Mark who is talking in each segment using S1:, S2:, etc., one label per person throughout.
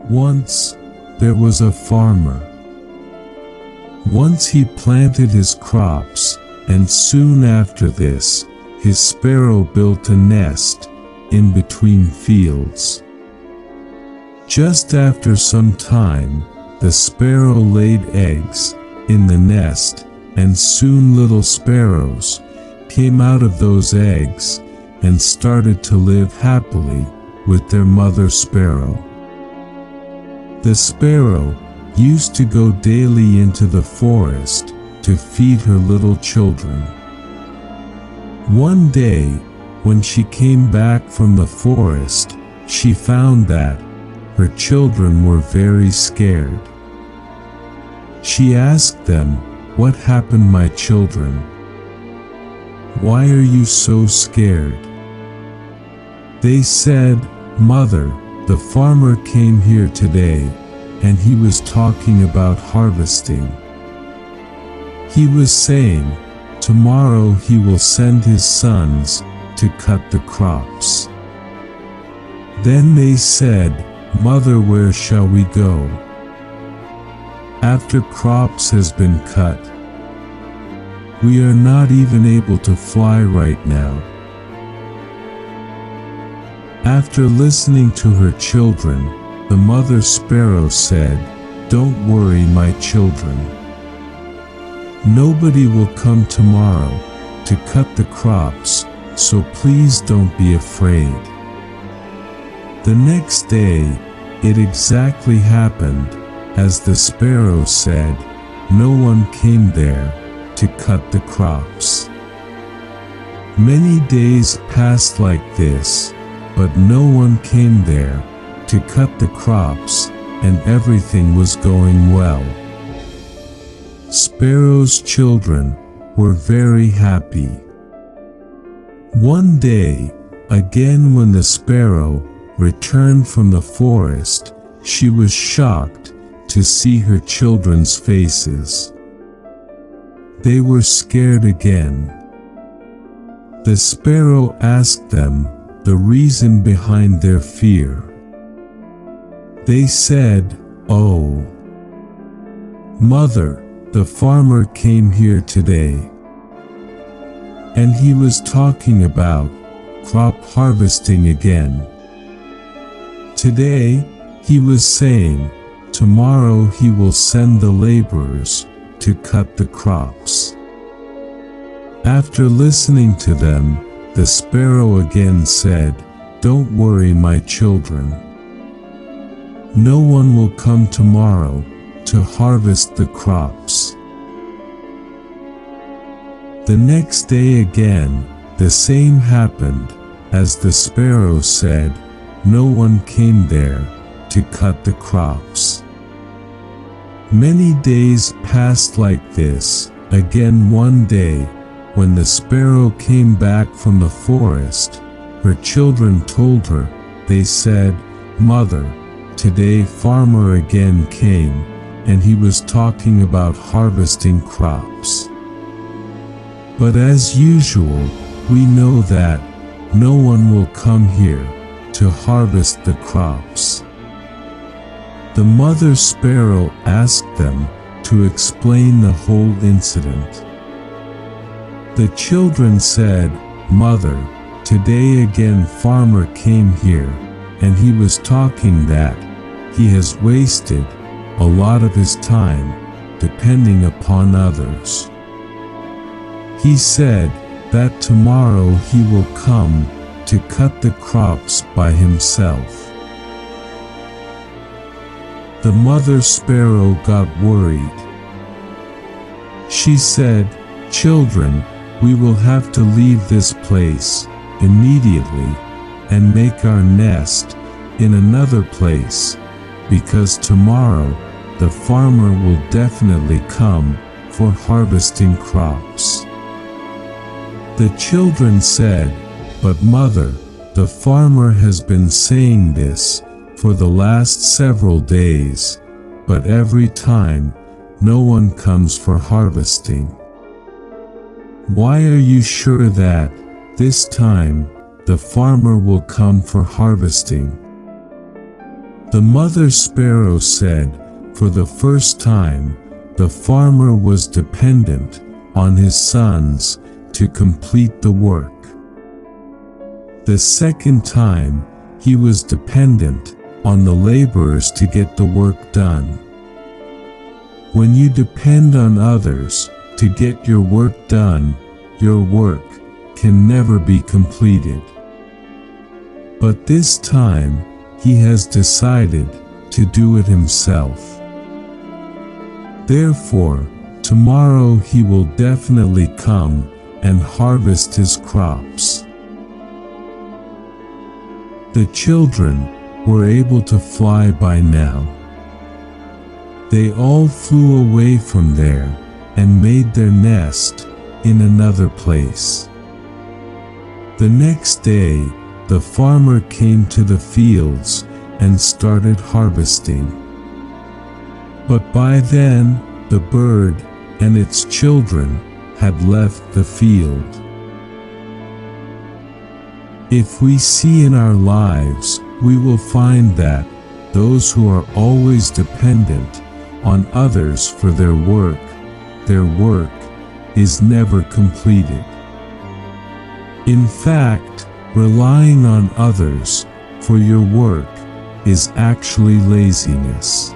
S1: Once, there was a farmer. Once he planted his crops, and soon after this, his sparrow built a nest in between fields. Just after some time, the sparrow laid eggs in the nest, and soon little sparrows came out of those eggs and started to live happily with their mother sparrow. The sparrow used to go daily into the forest to feed her little children. One day, when she came back from the forest, she found that her children were very scared. She asked them, "What happened, my children? Why are you so scared?" They said, "Mother, the farmer came here today, and he was talking about harvesting. He was saying, tomorrow he will send his sons to cut the crops." Then they said, "Mother, where shall we go? After crops has been cut, we are not even able to fly right now." After listening to her children, the mother sparrow said, "Don't worry, my children. Nobody will come tomorrow to cut the crops, so please don't be afraid." The next day, it exactly happened as the sparrow said. No one came there to cut the crops. Many days passed like this, but no one came there to cut the crops, and everything was going well. Sparrow's children were very happy. One day, again when the sparrow returned from the forest, she was shocked to see her children's faces. They were scared again. The sparrow asked them the reason behind their fear. They said, "Oh, Mother, the farmer came here today, and he was talking about crop harvesting again. Today, he was saying, tomorrow he will send the laborers to cut the crops." After listening to them, the sparrow again said, "Don't worry, my children. No one will come tomorrow to harvest the crops." The next day again, the same happened, as the sparrow said. No one came there to cut the crops. Many days passed like this. Again one day, when the sparrow came back from the forest, her children told her. They said, "Mother, today farmer again came, and he was talking about harvesting crops. But as usual, we know that no one will come here to harvest the crops." The mother sparrow asked them to explain the whole incident. The children said, "Mother, today again farmer came here, and he was talking that he has wasted a lot of his time depending upon others. He said that tomorrow he will come to cut the crops by himself." The mother sparrow got worried. She said, "Children, we will have to leave this place immediately and make our nest in another place, because tomorrow the farmer will definitely come for harvesting crops." The children said, "But mother, the farmer has been saying this for the last several days, but every time no one comes for harvesting. Why are you sure that this time the farmer will come for harvesting?" The mother sparrow said, for the first time, the farmer was dependent on his sons to complete the work. The second time, he was dependent on the laborers to get the work done. When you depend on others to get your work done, your work can never be completed. But this time, he has decided to do it himself. Therefore, tomorrow he will definitely come and harvest his crops. The children were able to fly by now. They all flew away from there and made their nest in another place. The next day, the farmer came to the fields and started harvesting. But by then, the bird and its children had left the field. If we see in our lives, we will find that those who are always dependent on others for their work is never completed. In fact, relying on others for your work is actually laziness.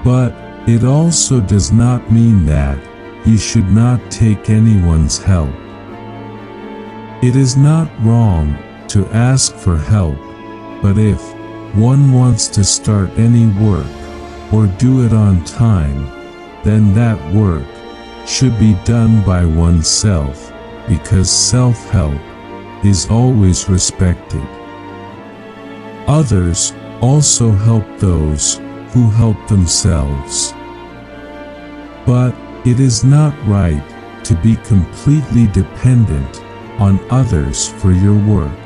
S1: But it also does not mean that you should not take anyone's help. It is not wrong to ask for help, but if one wants to start any work or do it on time, then that work should be done by oneself, because self-help is always respected. Others also help those who help themselves. But it is not right to be completely dependent on others for your work.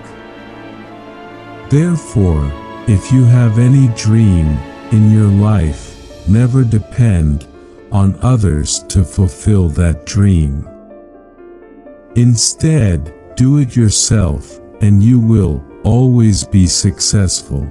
S1: Therefore, if you have any dream in your life, never depend on others to fulfill that dream. Instead, do it yourself, and you will always be successful.